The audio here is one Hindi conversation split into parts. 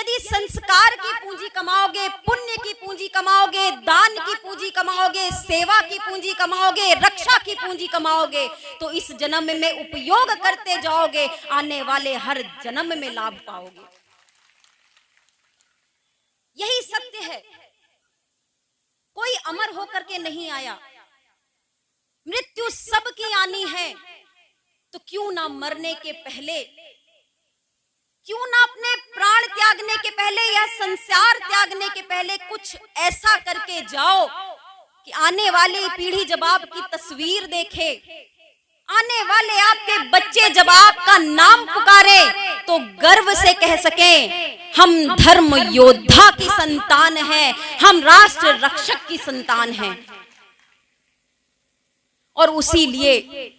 यदि संस्कार की पूंजी कमाओगे, पुण्य की पूंजी कमाओगे, दान की पूंजी कमाओगे, सेवा की पूंजी कमाओगे, रक्षा की पूंजी कमाओगे, तो इस जन्म में उपयोग करते जाओगे, आने वाले हर जन्म में लाभ पाओगे। यही सत्य है। कोई अमर होकर के नहीं आया, मृत्यु सबकी आनी है। तो क्यों ना मरने के पहले, क्यों ना अपने प्राण त्यागने के पहले या संसार त्यागने के पहले कुछ ऐसा करके जाओ कि आने वाली पीढ़ी जब आपकी तस्वीर देखे, आने वाले आपके बच्चे जब आपका नाम पुकारे, तो गर्व से कह सकें हम धर्म योद्धा की संतान हैं, हम राष्ट्र रक्षक की संतान हैं। और उसी लिए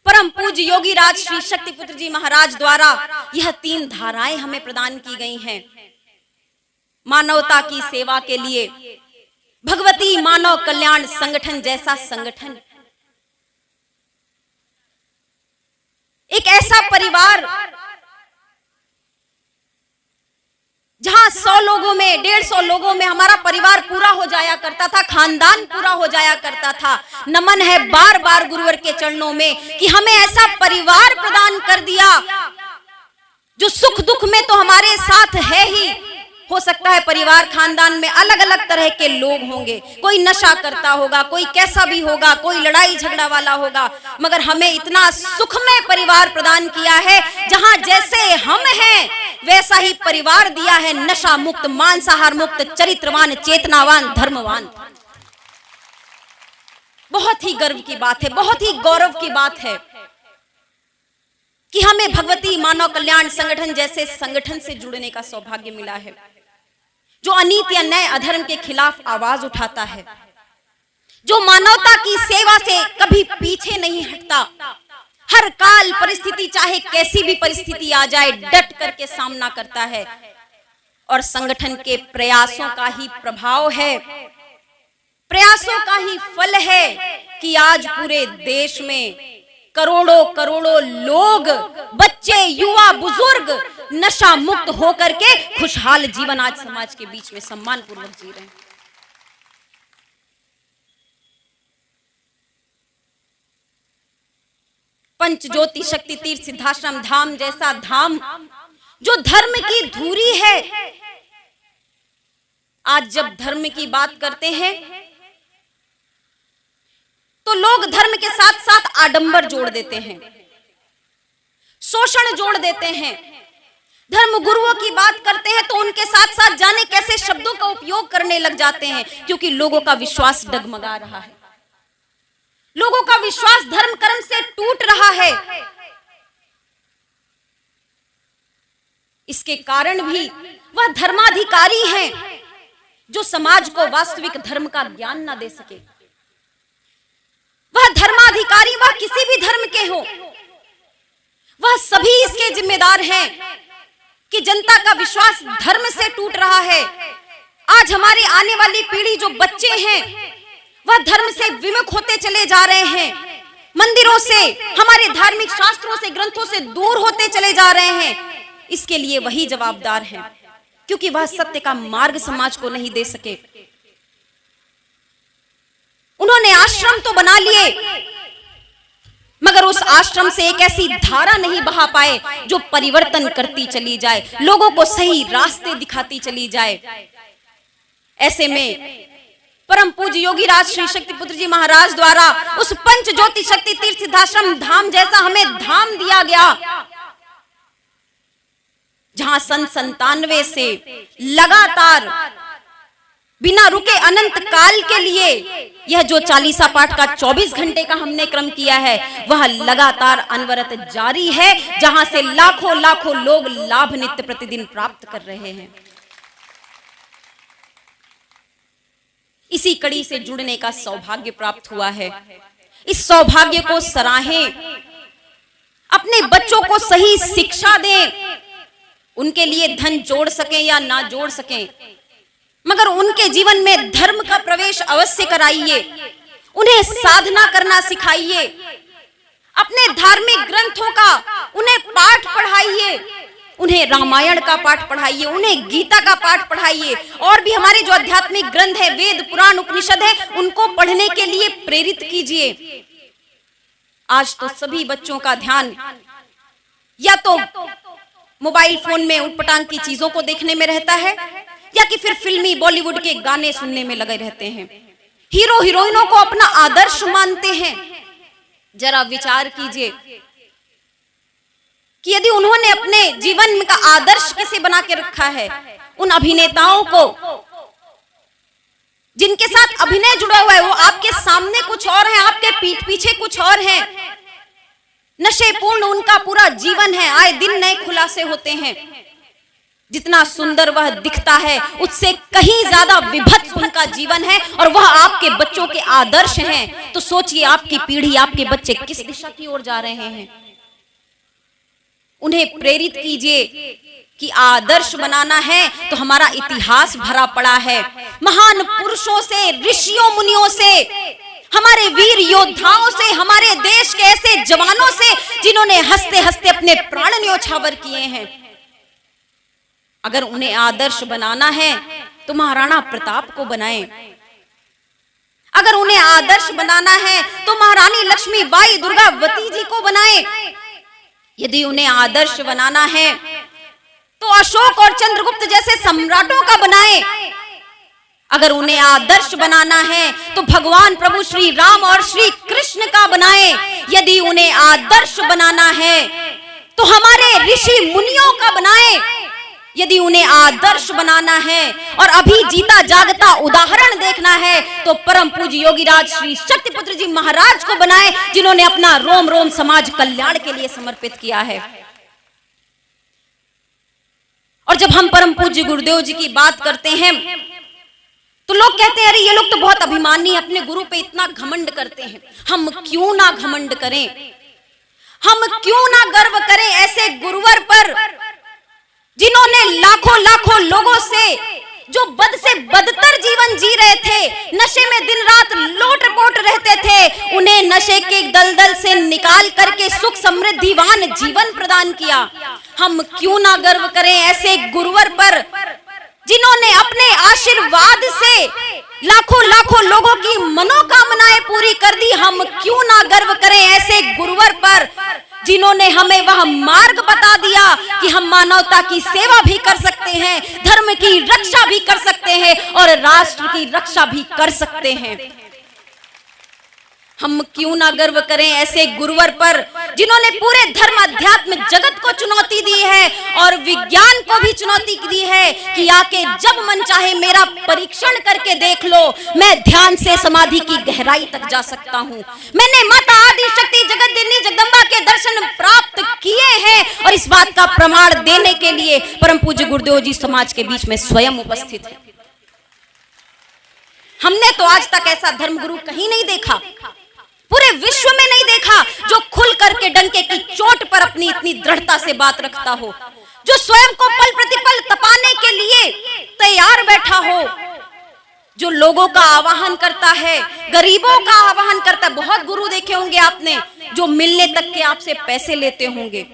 परम पूज्य योगी राज श्री शक्तिपुत्र जी महाराज द्वारा यह 3 धाराएं हमें प्रदान की गई हैं। मानवता की सेवा के लिए भगवती मानव कल्याण संगठन जैसा संगठन, एक ऐसा परिवार जहां 100 लोगों में, 150 लोगों में हमारा परिवार पूरा हो जाया करता था, खानदान पूरा हो जाया करता था। नमन है बार बार गुरुवर के चरणों में कि हमें ऐसा परिवार प्रदान कर दिया जो सुख दुख में तो हमारे साथ है ही। हो सकता है परिवार खानदान में अलग अलग तरह के लोग होंगे, कोई नशा करता होगा, कोई कैसा भी होगा, कोई लड़ाई झगड़ा वाला होगा, मगर हमें इतना सुखमय परिवार प्रदान किया है जहां जैसे हम हैं वैसा ही परिवार दिया है, नशा मुक्त, मांसाहार मुक्त, चरित्रवान, चेतनावान, धर्मवान। बहुत ही गर्व की बात है, बहुत ही गौरव की बात है कि हमें भगवती मानव कल्याण संगठन जैसे संगठन से जुड़ने का सौभाग्य मिला है, जो अनीति, अन्याय, अधर्म के खिलाफ आवाज उठाता है, जो मानवता की सेवा से कभी पीछे नहीं हटता, हर काल परिस्थिति चाहे कैसी भी परिस्थिति आ जाए डट करके सामना करता है। और संगठन के प्रयासों का ही प्रभाव है, प्रयासों का ही फल है कि आज पूरे देश में करोड़ों करोड़ों लोग, बच्चे, युवा, बुजुर्ग नशा मुक्त होकर के खुशहाल जीवन आज समाज के बीच में सम्मान पूर्वक जी रहे हैं। पंच ज्योति शक्ति तीर्थ सिद्धाश्रम धाम जैसा धाम जो धर्म की धुरी है, आज जब धर्म की बात करते हैं तो लोग धर्म के साथ साथ आडंबर जोड़ देते हैं, शोषण जोड़ देते हैं। धर्म गुरुओं की बात करते हैं तो उनके साथ साथ जाने कैसे शब्दों का उपयोग करने लग जाते हैं, क्योंकि लोगों का विश्वास डगमगा रहा है, लोगों का विश्वास धर्म कर्म से टूट रहा है। इसके कारण भी वह धर्माधिकारी हैं जो समाज को वास्तविक धर्म का ज्ञान ना दे सके। वह धर्माधिकारी, वह किसी भी धर्म के हो, वह सभी इसके जिम्मेदार हैं कि जनता का विश्वास धर्म से टूट रहा है। आज हमारी आने वाली पीढ़ी, जो बच्चे हैं, वह धर्म से विमुख होते चले जा रहे हैं, मंदिरों से, हमारे धार्मिक शास्त्रों से, ग्रंथों से दूर होते चले जा रहे हैं। इसके लिए वही जवाबदार हैं, क्योंकि वह सत्य का मार्ग समाज को नहीं दे सके। उन्होंने आश्रम तो बना लिए, मगर उस आश्रम से एक ऐसी धारा नहीं बहा पाए जो परिवर्तन करती चली जाए, लोगों को सही रास्ते दिखाती चली जाए। ऐसे में परम पूज्य योगी राज श्री शक्तिपुत्र जी महाराज द्वारा उस पंच ज्योति शक्ति तीर्थ सिद्धाश्रम धाम जैसा हमें धाम दिया गया, जहां सन 97 से लगातार बिना रुके अनंत काल के लिए यह जो चालीसा पाठ का 24 घंटे का हमने क्रम किया है, वह लगातार अनवरत जारी है, जहां से लाखों लाखों लोग लाभ नित्य प्रतिदिन प्राप्त कर रहे हैं। इसी कड़ी से जुड़ने का सौभाग्य प्राप्त हुआ है। इस सौभाग्य को सराहें, अपने बच्चों को सही शिक्षा दें, उनके लिए धन जोड़ सकें या ना जोड़ सकें, मगर उनके जीवन में धर्म का प्रवेश अवश्य कराइए, उन्हें साधना करना सिखाइए, अपने धार्मिक ग्रंथों का उन्हें पाठ पढ़ाइए, उन्हें रामायण का पाठ पढ़ाइए, उन्हें गीता का पाठ पढ़ाइए, और भी हमारे जो आध्यात्मिक ग्रंथ है, वेद पुराण उपनिषद है, उनको पढ़ने के लिए प्रेरित कीजिए। आज तो सभी बच्चों का ध्यान या तो मोबाइल फोन में उटपटांग की चीजों को देखने में रहता है, या कि फिर फिल्मी बॉलीवुड के गाने सुनने में लगे रहते हैं। हीरो हीरोइनों को अपना आदर्श मानते हैं। जरा विचार कीजिए कि यदि उन्होंने अपने जीवन का आदर्श कैसे बना के रखा है, उन अभिनेताओं को जिनके साथ अभिनय जुड़ा हुआ है, वो आपके सामने कुछ और है, आपके पीठ पीछे कुछ और है। नशे पूर्ण उनका पूरा जीवन है, आए दिन नए खुलासे होते हैं। जितना सुंदर वह दिखता है, उससे कहीं ज्यादा विभत्स उनका जीवन है, और वह आपके बच्चों के आदर्श हैं। तो सोचिए, आपकी पीढ़ी, आपके बच्चे किस दिशा की ओर जा रहे हैं। उन्हें प्रेरित कीजिए कि आदर्श बनाना है तो हमारा इतिहास भरा पड़ा है, महान पुरुषों से, ऋषियों मुनियों से, हमारे वीर योद्धाओं से, हमारे देश के ऐसे जवानों से जिन्होंने हंसते हंसते अपने प्राण न्योछावर किए हैं। अगर उन्हें आदर्श बनाना है तो महाराणा प्रताप को बनाएं। अगर उन्हें आदर्श बनाना है तो महारानी लक्ष्मीबाई दुर्गावती जी को बनाएं। यदि उन्हें आदर्श बनाना है तो अशोक और चंद्रगुप्त जैसे सम्राटों का बनाएं। अगर उन्हें आदर्श बनाना है तो भगवान प्रभु श्री राम और श्री कृष्ण का बनाएं। यदि उन्हें आदर्श बनाना है तो हमारे ऋषि मुनियों का बनाएं। यदि उन्हें आदर्श बनाना है और अभी जीता जागता उदाहरण देखना है तो परम पूज्य योगीराज श्री शक्तिपुत्र जी महाराज को बनाएं, जिन्होंने अपना रोम रोम समाज कल्याण के लिए समर्पित किया है। और जब हम परम पूज्य गुरुदेव जी की बात करते हैं तो लोग कहते हैं, अरे ये लोग तो बहुत अभिमानी, अपने गुरु पे इतना घमंड करते हैं। हम क्यों ना घमंड करें, हम क्यों ना गर्व करें ऐसे गुरुवर पर जिन्होंने लाखों लाखों लोगों से, जो बद से बदतर जीवन जी रहे थे, नशे में दिन रात लोट-पोट रहते थे, उन्हें नशे के दलदल से निकाल करके सुख समृद्धिवान जीवन प्रदान किया। हम क्यों ना गर्व करें ऐसे गुरुवर पर जिन्होंने अपने आशीर्वाद से लाखों लाखों लोगों की मनोकामनाएं पूरी कर दी। हम क्यों ना गर्व करें ऐसे गुरुवर पर जिन्होंने हमें वह मार्ग बता दिया कि हम मानवता की सेवा भी कर सकते हैं, धर्म की रक्षा भी कर सकते हैं और राष्ट्र की रक्षा भी कर सकते हैं। हम क्यों ना गर्व करें ऐसे गुरुवर पर जिन्होंने पूरे धर्म अध्यात्म जगत को चुनौती दी है और विज्ञान को भी चुनौती दी है कि आके जब मन चाहे मेरा परीक्षण करके देख लो, मैं ध्यान से समाधि की गहराई तक जा सकता हूँ। मैंने माता आदि शक्ति जगत जननी जगदम्बा के दर्शन प्राप्त किए हैं और इस बात का प्रमाण देने के लिए परम पूज्य गुरुदेव जी समाज के बीच में स्वयं उपस्थित है। हमने तो आज तक ऐसा धर्मगुरु कहीं नहीं देखा, पूरे विश्व में नहीं देखा, जो खुल करके डंके की चोट पर अपनी इतनी दृढ़ता से बात रखता हो, जो स्वयं को पल प्रतिपल तपाने के लिए तैयार बैठा हो, जो लोगों का आवाहन करता है, गरीबों का आवाहन करता है। बहुत गुरु देखे होंगे आपने जो मिलने तक के आपसे पैसे लेते होंगे,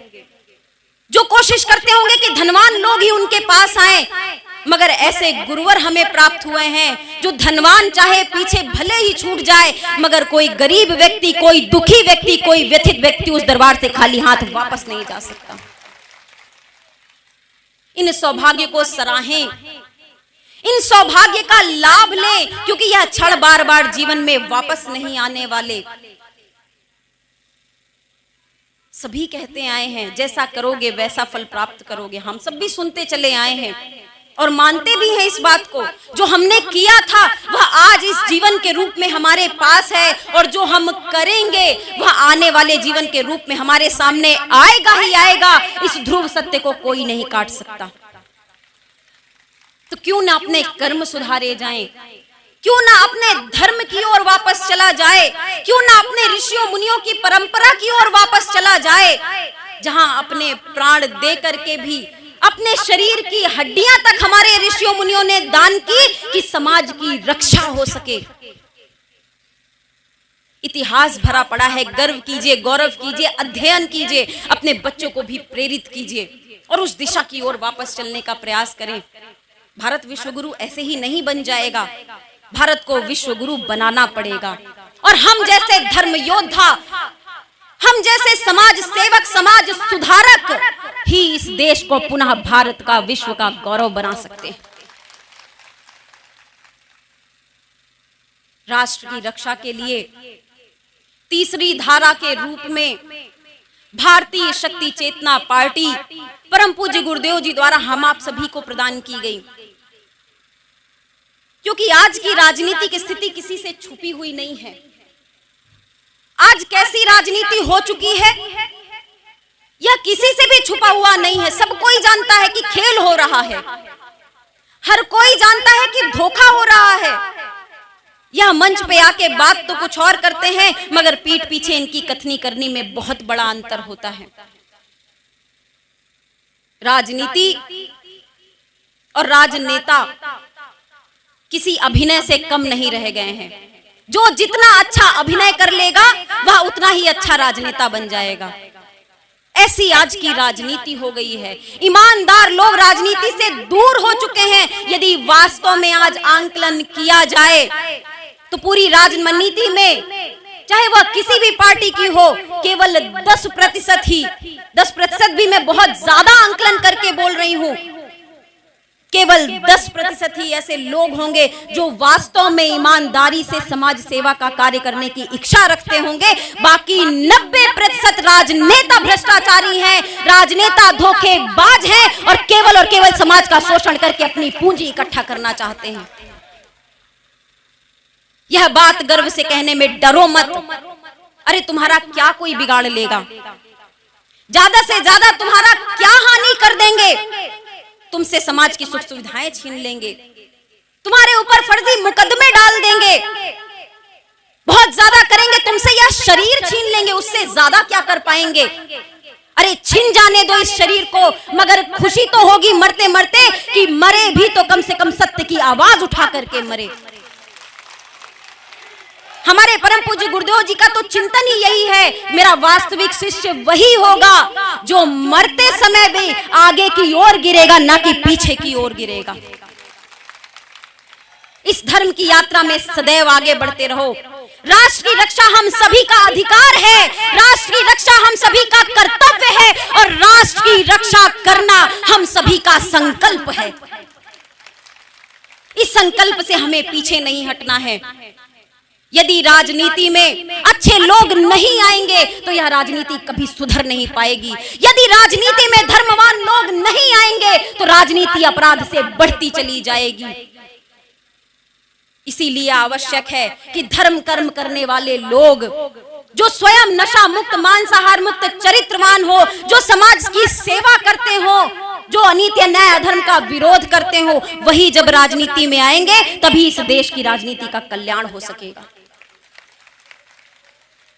जो कोशिश करते होंगे कि धनवान लोग ही उनके पास आए, मगर ऐसे गुरुवर हमें प्राप्त हुए हैं जो धनवान चाहे पीछे भले ही छूट जाए, मगर कोई गरीब व्यक्ति, कोई दुखी व्यक्ति, कोई व्यथित व्यक्ति उस दरबार से खाली हाथ वापस नहीं जा सकता। इन सौभाग्य को सराहें, इन सौभाग्य का लाभ लें, क्योंकि यह क्षण बार बार जीवन में वापस नहीं आने वाले। सभी कहते आए हैं जैसा करोगे वैसा फल प्राप्त करोगे। हम सब भी सुनते चले आए हैं और मानते भी हैं इस बात को। जो हमने किया था वह आज इस जीवन के रूप में हमारे पास है और जो हम करेंगे वह आने वाले जीवन के रूप में हमारे सामने आएगा ही आएगा। इस ध्रुव सत्य को कोई नहीं काट सकता। तो क्यों ना अपने कर्म सुधारे जाएं, क्यों ना अपने धर्म की ओर वापस चला जाए, क्यों ना अपने ऋषियों मुनियों की परंपरा की ओर वापस चला जाए, जहां अपने प्राण दे करके भी अपने शरीर की हड्डियां तक हमारे ऋषियों मुनियों ने दान की कि समाज की रक्षा हो सके। इतिहास भरा पड़ा है, गर्व कीजिए, गौरव कीजिए, अध्ययन कीजिए, अपने बच्चों को भी प्रेरित कीजिए। और उस दिशा की ओर वापस चलने का प्रयास करें। भारत विश्वगुरु ऐसे ही नहीं बन जाएगा, भारत को विश्वगुरु बनाना पड़ेगा। और हम जैसे धर्म योद्धा, हम जैसे समाज सेवक, समाज सुधारक ही इस देश को पुनः भारत का, विश्व का गौरव बना सकते हैं। राष्ट्र की रक्षा के लिए तीसरी धारा के रूप में भारतीय शक्ति चेतना पार्टी परम पूज्य गुरुदेव जी द्वारा हम आप सभी को प्रदान की गई। क्योंकि आज की राजनीतिक स्थिति किसी से छुपी हुई नहीं है। आज कैसी राजनीति हो चुकी है यह किसी से भी छुपा हुआ नहीं है। सब कोई जानता है कि खेल हो रहा है, हर कोई जानता है कि धोखा हो रहा है। यह मंच पे आके बात तो कुछ और करते हैं, मगर पीठ पीछे इनकी कथनी करनी में बहुत बड़ा अंतर होता है। राजनीति और राजनेता किसी अभिनय से कम नहीं रह गए हैं। जो जितना अच्छा अभिनय कर लेगा वह उतना ही अच्छा राजनेता बन जाएगा। ऐसी आज की राजनीति हो गई है। ईमानदार लोग राजनीति से दूर हो चुके हैं। यदि वास्तव में आज आंकलन किया जाए तो पूरी राजनीति में, चाहे वह किसी भी पार्टी की हो, केवल 10% ही, 10% भी मैं बहुत ज्यादा आंकलन करके बोल रही हूं, केवल 10% ही ऐसे लोग होंगे जो वास्तव में ईमानदारी से समाज सेवा का कार्य करने की इच्छा रखते होंगे। बाकी 90% राजनेता भ्रष्टाचारी हैं, राजनेता धोखेबाज हैं और केवल समाज का शोषण करके अपनी पूंजी इकट्ठा करना चाहते हैं। यह बात गर्व से कहने में डरो मत। अरे तुम्हारा क्या कोई बिगाड़ लेगा? ज्यादा से ज्यादा तुम्हारा क्या हानि कर देंगे? तुमसे समाज की सुख सुविधाएं छीन लेंगे, तुम्हारे ऊपर फर्जी मुकदमे डाल देंगे, बहुत ज्यादा करेंगे, तुमसे यह शरीर छीन लेंगे। उससे ज्यादा क्या कर पाएंगे? अरे छीन जाने दो इस शरीर को, मगर खुशी तो होगी मरते मरते कि मरे भी तो कम से कम सत्य की आवाज उठा करके मरे। हमारे परम पूज्य गुरुदेव जी का तो चिंतन ही यही है, मेरा वास्तविक शिष्य वही होगा जो मरते समय भी आगे की ओर गिरेगा, ना कि पीछे की ओर गिरेगा। इस धर्म की यात्रा में सदैव आगे बढ़ते रहो। राष्ट्र की रक्षा हम सभी का अधिकार है, राष्ट्र की रक्षा हम सभी का कर्तव्य है और राष्ट्र की रक्षा करना हम सभी का संकल्प है। इस संकल्प से हमें पीछे नहीं हटना है। यदि राजनीति में अच्छे लोग नहीं आएंगे तो यह राजनीति कभी सुधर नहीं पाएगी। यदि राजनीति में धर्मवान लोग नहीं आएंगे तो राजनीति अपराध से बढ़ती चली जाएगी। इसीलिए आवश्यक है कि धर्म कर्म करने वाले लोग जो स्वयं नशा मुक्त, मांसाहार मुक्त, चरित्रवान हो, जो समाज की सेवा करते हो, जो अनीति अन्याय अधर्म का विरोध करते हो, वही जब राजनीति में आएंगे तभी इस देश की राजनीति का कल्याण हो सकेगा।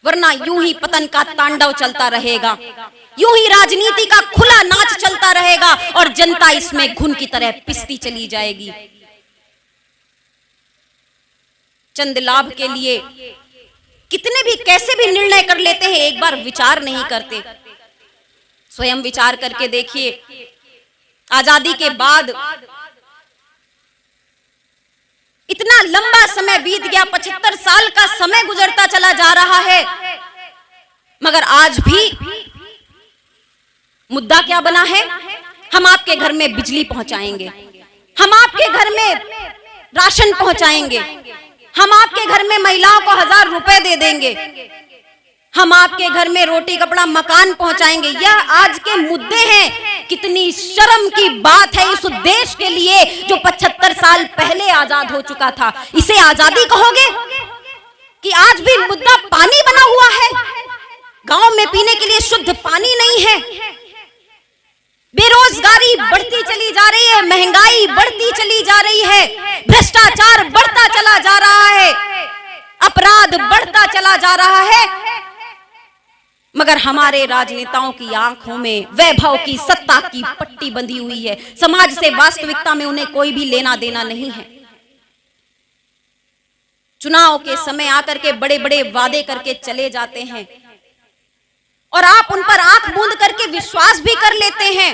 वरना यूं ही पतन का तांडव चलता रहेगा, यूं ही राजनीति का खुला नाच चलता रहेगा और जनता इसमें घुन की तरह पिसती चली जाएगी। चंद लाभ के लिए कितने भी कैसे भी निर्णय कर लेते हैं, एक बार विचार नहीं करते। स्वयं विचार करके देखिए, आजादी के बाद इतना लंबा समय बीत गया, 75 साल का समय गुजरता चला जा रहा है, मगर आज भी मुद्दा क्या बना है? हम आपके घर में बिजली पहुंचाएंगे, हम आपके घर में राशन पहुंचाएंगे, हम आपके घर में महिलाओं को 1000 रुपए दे देंगे, हम आपके घर में रोटी कपड़ा मकान पहुंचाएंगे। यह आज के मुद्दे हैं। कितनी शर्म की बात है इस देश के लिए जो 75 साल पहले आजाद हो चुका था। इसे आजादी कहोगे कि आज भी मुद्दा पानी बना हुआ है? गांव में पीने के लिए शुद्ध पानी नहीं है, बेरोजगारी बढ़ती चली जा रही है, महंगाई बढ़ती चली जा रही है, भ्रष्टाचार बढ़ता चला जा रहा है, अपराध बढ़ता चला जा रहा है, मगर हमारे राजनेताओं की आंखों में वैभव की, सत्ता की पट्टी बंधी हुई है। समाज से, वास्तविकता में उन्हें कोई भी लेना देना नहीं है। चुनाव के समय आकर के बड़े बड़े वादे करके चले जाते हैं और आप उन पर आंख मूंद करके विश्वास भी कर लेते हैं,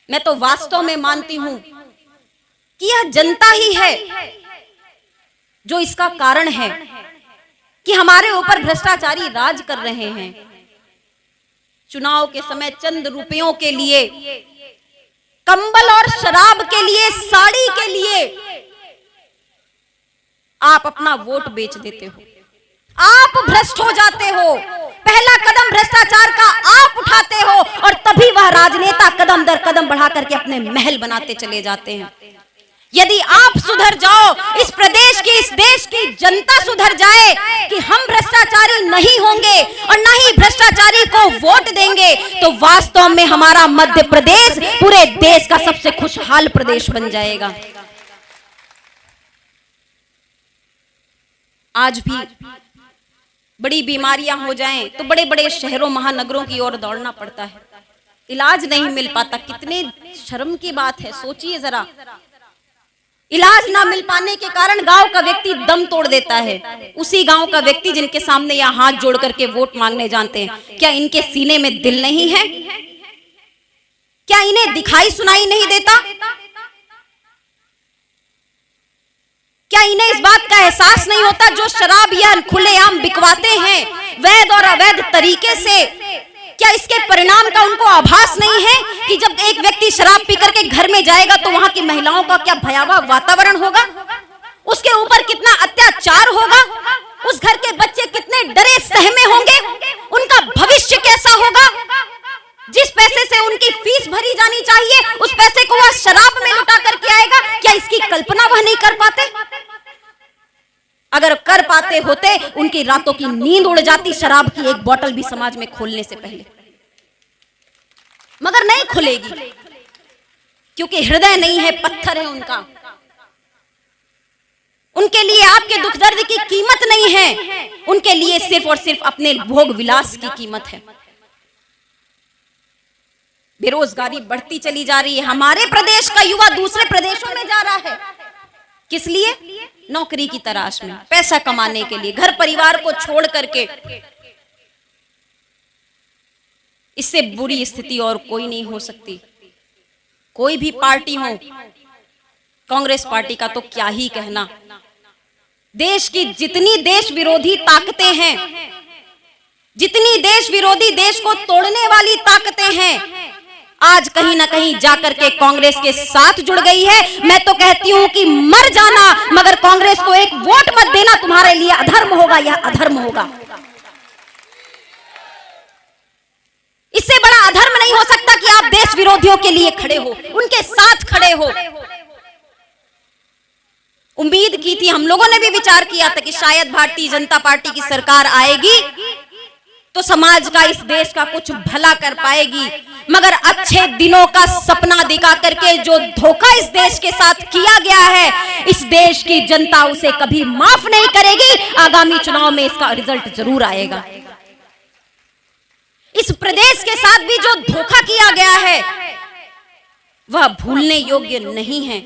मैं तो वास्तव में मानती हूं कि यह जनता ही है जो इसका कारण है कि हमारे ऊपर भ्रष्टाचारी राज कर रहे हैं। चुनाव के समय चंद रुपयों के लिए, कंबल और शराब के लिए, साड़ी के लिए आप अपना वोट बेच देते हो, आप भ्रष्ट हो जाते हो। पहला कदम भ्रष्टाचार का आप उठाते हो और तभी वह राजनेता कदम दर कदम बढ़ा करके अपने महल बनाते चले जाते हैं। यदि आप सुधर जाओ, इस प्रदेश की, इस देश की जनता सुधर जाए कि हम भ्रष्टाचारी नहीं होंगे और न ही भ्रष्टाचारी को वोट देंगे, तो वास्तव में हमारा मध्य प्रदेश पूरे देश का सबसे खुशहाल प्रदेश बन जाएगा। आज भी बड़ी बीमारियां हो जाएं तो बड़े बड़े शहरों महानगरों की ओर दौड़ना पड़ता है, इलाज नहीं मिल पाता। कितने शर्म की बात है, सोचिए जरा। इलाज ना मिल पाने के कारण गांव का व्यक्ति दम तोड़ देता है। उसी गांव का व्यक्ति जिनके सामने यह हाथ जोड़ करके वोट मांगने जानते हैं, क्या इनके सीने में दिल नहीं है? क्या इन्हें दिखाई सुनाई नहीं देता? क्या इन्हें इस बात का एहसास नहीं होता जो शराब या खुलेआम बिकवाते हैं वैध और अवैध तरीके से, क्या इसके परिणाम का उनको आभास नहीं है कि जब एक व्यक्ति शराब पी करके घर में जाएगा तो वहां की महिलाओं का क्या भयावह वातावरण होगा, उसके ऊपर कितना अत्याचार होगा, उस घर के बच्चे कितने डरे सहमे होंगे, उनका भविष्य कैसा होगा। जिस पैसे से उनकी फीस भरी जानी चाहिए उस पैसे को वह शराब में लुटा करके आएगा, क्या इसकी कल्पना वह नहीं कर पाते? अगर कर पाते होते उनकी रातों की नींद उड़ जाती शराब की एक बोतल भी समाज में खोलने से पहले, मगर नहीं खुलेगी क्योंकि हृदय नहीं है, पत्थर है उनका। उनके लिए आपके दुख दर्द की कीमत नहीं है, उनके लिए सिर्फ और सिर्फ अपने भोग विलास की कीमत है। बेरोजगारी बढ़ती चली जा रही है, हमारे प्रदेश का युवा दूसरे प्रदेशों में जा रहा है, किस लिए? नौकरी की तलाश में, पैसा कमाने के लिए, घर परिवार को छोड़ करके। इससे बुरी स्थिति और कोई नहीं हो सकती। कोई भी पार्टी हो, कांग्रेस पार्टी का तो क्या ही कहना। देश की जितनी देश विरोधी ताकतें हैं, जितनी देश विरोधी, देश को तोड़ने वाली ताकतें हैं, आज कहीं ना कहीं जाकर के कांग्रेस के साथ जुड़ गई है। मैं तो कहती हूं कि मर जाना मगर कांग्रेस को एक वोट मत देना, तुम्हारे लिए अधर्म होगा, यह अधर्म होगा। इससे बड़ा अधर्म नहीं हो सकता कि आप देश विरोधियों के लिए खड़े हो, उनके साथ खड़े हो। उम्मीद की थी, हम लोगों ने भी विचार किया था कि शायद भारतीय जनता पार्टी की सरकार आएगी तो समाज का, इस देश का कुछ भला कर पाएगी, मगर अच्छे दिनों का सपना दिखा करके जो धोखा इस देश के साथ किया गया है, इस देश की जनता उसे कभी माफ नहीं करेगी। आगामी चुनाव में इसका रिजल्ट जरूर आएगा। इस प्रदेश के साथ भी जो धोखा किया गया है वह भूलने योग्य नहीं है।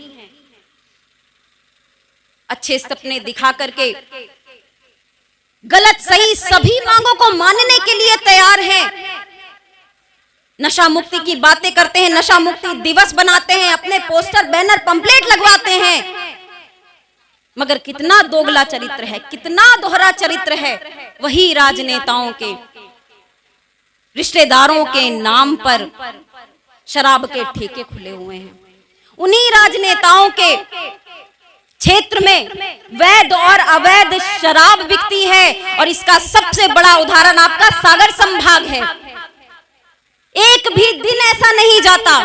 अच्छे सपने दिखा करके गलत सही सभी मांगों को मानने के लिए तैयार हैं। नशा मुक्ति की बातें करते हैं, नशा मुक्ति दिवस बनाते हैं, अपने पोस्टर बैनर पंपलेट लगवाते हैं, मगर कितना दोगला चरित्र है, कितना दोहरा चरित्र है। वही राजनेताओं के, रिश्तेदारों के नाम पर शराब के ठेके खुले हुए हैं। उन्हीं राजनेताओं के क्षेत्र में वैध और अवैध शराब बिकती है और इसका सबसे बड़ा उदाहरण आपका सागर संभाग है। एक भी दिन ऐसा नहीं जाता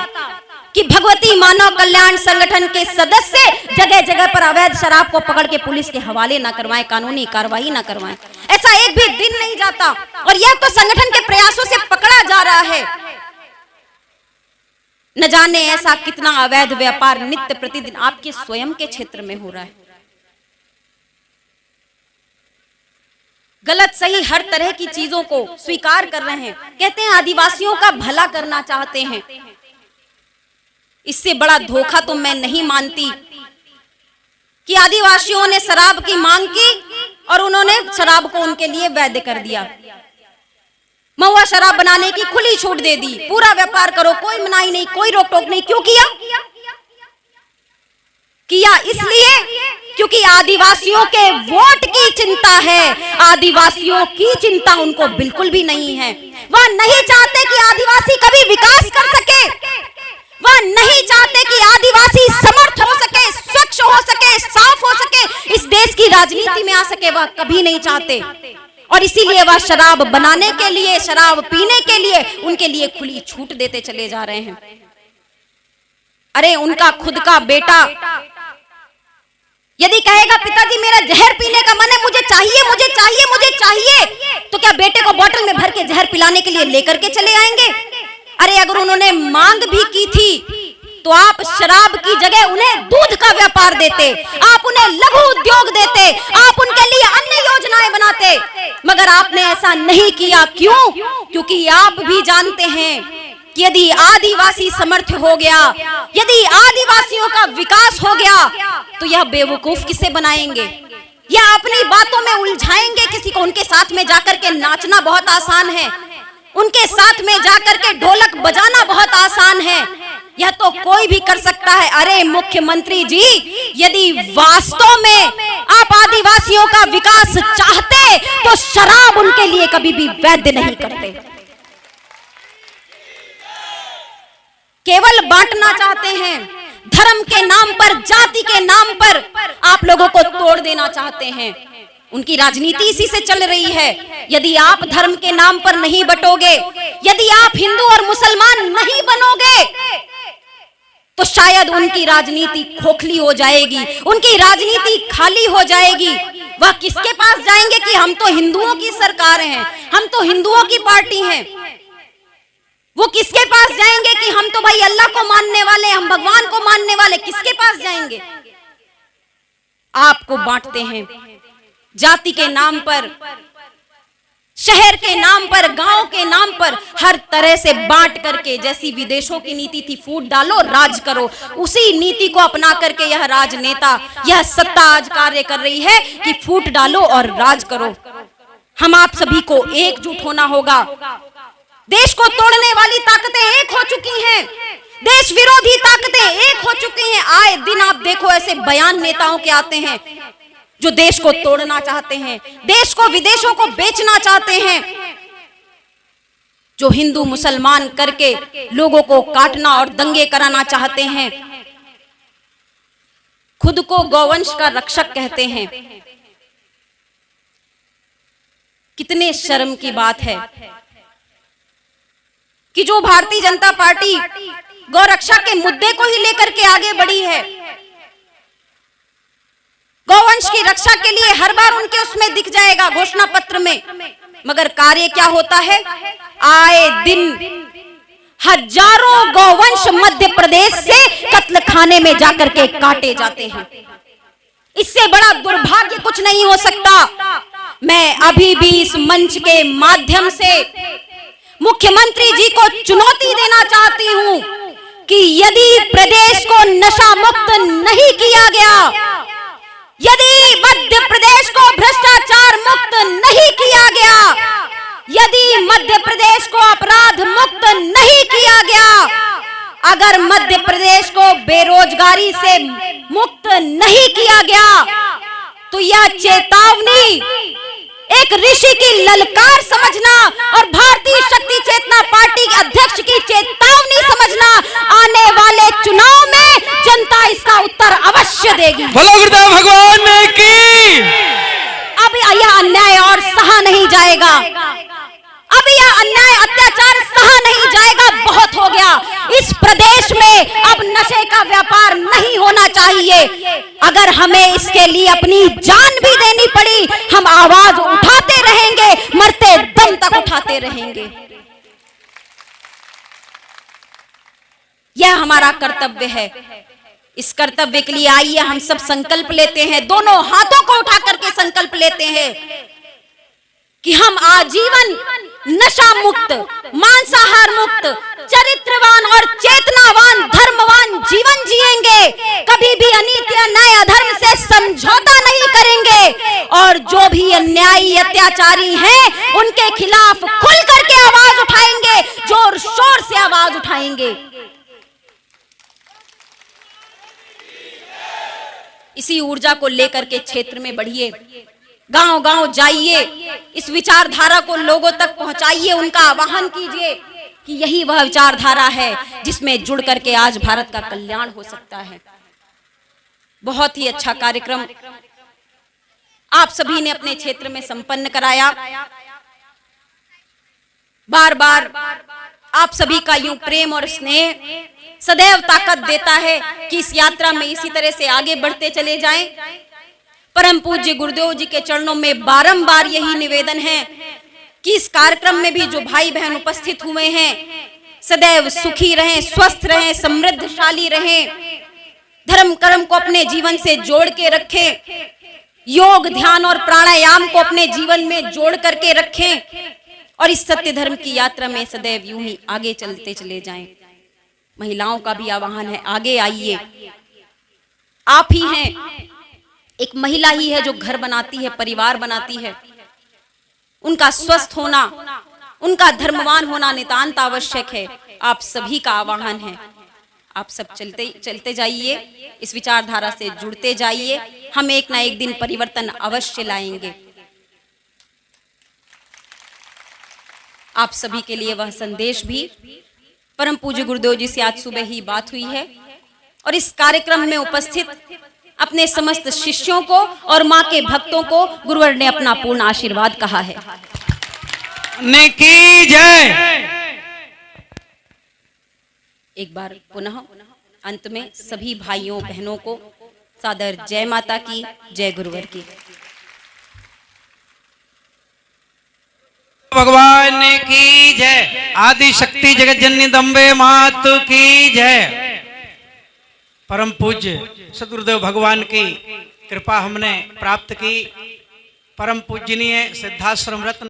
कि भगवती मानव कल्याण संगठन के सदस्य जगह जगह पर अवैध शराब को पकड़ के पुलिस के हवाले ना करवाएं, कानूनी कार्रवाई ना करवाएं। ऐसा एक भी दिन नहीं जाता और यह तो संगठन के प्रयासों से पकड़ा जा रहा है। न जाने ऐसा कितना अवैध व्यापार नित्य प्रतिदिन आपके स्वयं के क्षेत्र में हो रहा है। गलत सही हर तरह की चीजों को स्वीकार कर रहे हैं, कहते हैं आदिवासियों का भला करना चाहते हैं। इससे बड़ा धोखा तो मैं नहीं मानती कि आदिवासियों ने शराब की मांग की और उन्होंने शराब को उनके लिए वैध कर दिया। महुआ शराब बनाने की खुली छूट दे दी, पूरा व्यापार करो, कोई मनाही नहीं, कोई रोक टोक नहीं। क्यों किया? इसलिए क्योंकि आदिवासियों के वोट की चिंता है। आदिवासियों की चिंता उनको बिल्कुल भी नहीं है। वह नहीं चाहते कि आदिवासी कभी विकास कर सके, वह नहीं चाहते कि आदिवासी समर्थ हो सके, स्वच्छ हो सके, साफ हो सके, इस देश की राजनीति में आ सके, वह कभी नहीं चाहते। और इसीलिए वह शराब बनाने के लिए, शराब पीने के लिए उनके लिए खुली छूट देते चले जा रहे हैं। अरे उनका खुद का बेटा यदि कहेगा पिताजी मेरा जहर पीने का मन है, मुझे चाहिए, मुझे चाहिए, मुझे चाहिए, तो क्या बेटे को बोतल में भर के जहर पिलाने के लिए लेकर के चले आएंगे? अरे अगर उन्होंने मांग भी की थी तो आप शराब की जगह उन्हें दूध का व्यापार देते, आप उन्हें लघु उद्योग देते, आप उनके लिए अन्य योजनाएं बनाते, मगर आपने ऐसा नहीं किया। क्यों? क्योंकि आप भी जानते हैं कि यदि आदिवासी समर्थ हो गया, यदि आदिवासियों का विकास हो गया, तो यह बेवकूफ किसे बनाएंगे, या अपनी बातों में उलझाएंगे किसी को। उनके साथ में जाकर के नाचना बहुत आसान है, उनके साथ में जाकर के ढोलक बजाना बहुत आसान है, यह तो कोई भी कर सकता है। अरे मुख्यमंत्री जी, यदि वास्तव में आप आदिवासियों का विकास चाहते तो शराब उनके लिए कभी भी वैध नहीं करते। केवल बांटना चाहते हैं, धर्म के नाम पर, जाति के नाम पर आप लोगों को तोड़ देना चाहते हैं। उनकी राजनीति इसी से चल रही है। यदि आप धर्म के नाम पर नहीं बटोगे, यदि आप हिंदू और मुसलमान नहीं बनोगे, तो शायद उनकी राजनीति खोखली हो जाएगी, उनकी राजनीति खाली हो जाएगी। वह किसके पास जाएंगे कि हम तो हिंदुओं की सरकार हैं, हम तो हिंदुओं की पार्टी हैं। वो किसके पास जाएंगे कि हम तो भाई अल्लाह को मानने वाले, हम भगवान को मानने वाले, किसके पास जाएंगे? आपको बांटते हैं जाति के नाम पर, शहर के नाम पर, गांव के नाम पर, हर तरह से बांट करके। जैसी विदेशों की नीति थी, फूट डालो राज करो, उसी नीति को अपना करके यह राजनेता, यह सत्ता आज कार्य कर रही है कि फूट डालो और राज करो। हम आप सभी को एकजुट होना होगा। देश को तोड़ने वाली ताकतें एक हो चुकी हैं, देश विरोधी ताकतें एक हो चुकी हैं। आए दिन आप देखो ऐसे बयान नेताओं के आते हैं जो देश को तोड़ना चाहते हैं, देश को विदेशों को बेचना चाहते हैं, जो हिंदू मुसलमान करके लोगों को काटना और दंगे कराना चाहते हैं। खुद को गौवंश का रक्षक कहते हैं। कितने शर्म की बात है कि जो भारतीय जनता पार्टी गौरक्षा के मुद्दे को ही लेकर के आगे बढ़ी है, गौवंश की रक्षा के लिए हर बार उनके उसमें दिख जाएगा घोषणा पत्र में, मगर कार्य क्या होता है? आए दिन हजारों गौवंश मध्य प्रदेश से कत्ल खाने में जाकर के काटे जाते हैं। इससे बड़ा दुर्भाग्य कुछ नहीं हो सकता। मैं अभी भी इस मंच के माध्यम से मुख्यमंत्री जी को चुनौती देना चाहती हूं कि यदि प्रदेश को नशा मुक्त नहीं किया गया, यदि मध्य प्रदेश को भ्रष्टाचार मुक्त नहीं किया गया, यदि मध्य प्रदेश को अपराध मुक्त नहीं किया गया, अगर मध्य प्रदेश को बेरोजगारी से मुक्त नहीं किया गया, तो यह चेतावनी एक ऋषि की ललकार समझना और भारतीय शक्ति चेतना पार्टी के अध्यक्ष की चेतावनी समझना। आने वाले चुनाव में जनता इसका उत्तर अवश्य देगी। बोलो गुरुदेव भगवान ने की। अब यह अन्याय और सहा नहीं जाएगा, अब यह अन्याय अत्याचार सहा नहीं जाएगा। बहुत हो गया। इस प्रदेश में अब नशे का व्यापार नहीं होना चाहिए। अगर हमें इसके लिए अपनी जान भी देनी पड़ी, हम आवाज उठाते रहेंगे, मरते दम तक उठाते रहेंगे। यह हमारा कर्तव्य है। इस कर्तव्य के लिए आइए हम सब संकल्प लेते हैं, दोनों हाथों को उठा करके संकल्प लेते हैं कि हम आजीवन नशा मुक्त, मांसाहार मुक्त, चरित्रवान और चेतनावान, धर्मवान जीवन जिएंगे। कभी भी भी अनीति अन्याय अधर्म से समझौता नहीं करेंगे और जो भी अन्यायी अत्याचारी हैं उनके खिलाफ खुल करके आवाज उठाएंगे, जोर शोर से आवाज उठाएंगे। इसी ऊर्जा को लेकर के क्षेत्र में बढ़िए, गांव गांव जाइए, इस विचारधारा को लोगों तक पहुंचाइए, उनका आह्वान कीजिए कि यही वह विचारधारा है जिसमें जुड़ करके आज भारत का कल्याण हो सकता है। बहुत ही अच्छा कार्यक्रम आप सभी ने अपने क्षेत्र में संपन्न कराया। बार बार आप सभी का यूं प्रेम और स्नेह सदैव ताकत देता है कि इस यात्रा में इसी तरह से आगे बढ़ते चले जाएं। परम पूज्य गुरुदेव जी के चरणों में बारंबार यही निवेदन है कि इस कार्यक्रम में भी जो भाई बहन उपस्थित हुए हैं सदैव सुखी रहें, स्वस्थ रहें, समृद्धशाली रहें, धर्म कर्म को अपने जीवन से जोड़ के रखें, योग ध्यान और प्राणायाम को अपने जीवन में जोड़ करके रखें और इस सत्य धर्म की यात्रा में सदैव यूं ही आगे चलते चले जाएं। महिलाओं का भी आह्वान है, आगे आइए। आप ही हैं, एक महिला ही है जो घर बनाती है, परिवार बनाती है। उनका स्वस्थ होना, उनका धर्मवान होना नितांत आवश्यक है। आप सभी का आह्वान है, आप सब चलते जाइए, इस विचारधारा से जुड़ते जाइए। हम एक ना एक दिन परिवर्तन अवश्य लाएंगे। आप सभी के लिए वह संदेश भी परम पूज्य गुरुदेव जी से आज सुबह ही बात हुई है और इस कार्यक्रम में उपस्थित अपने समस्त शिष्यों को और मां के भक्तों को गुरुवर ने अपना पूर्ण आशीर्वाद कहा है। की जय। एक बार पुनः अंत में सभी भाइयों बहनों को सादर जय माता की, जय गुरुवर की। भगवान की जय। आदि शक्ति जगत जननी दम्बे मातु की जय। परम पूज्य सद्गुरुदेव भगवान की कृपा हमने प्राप्त की। परम पूजनीय सिद्धाश्रम रत्न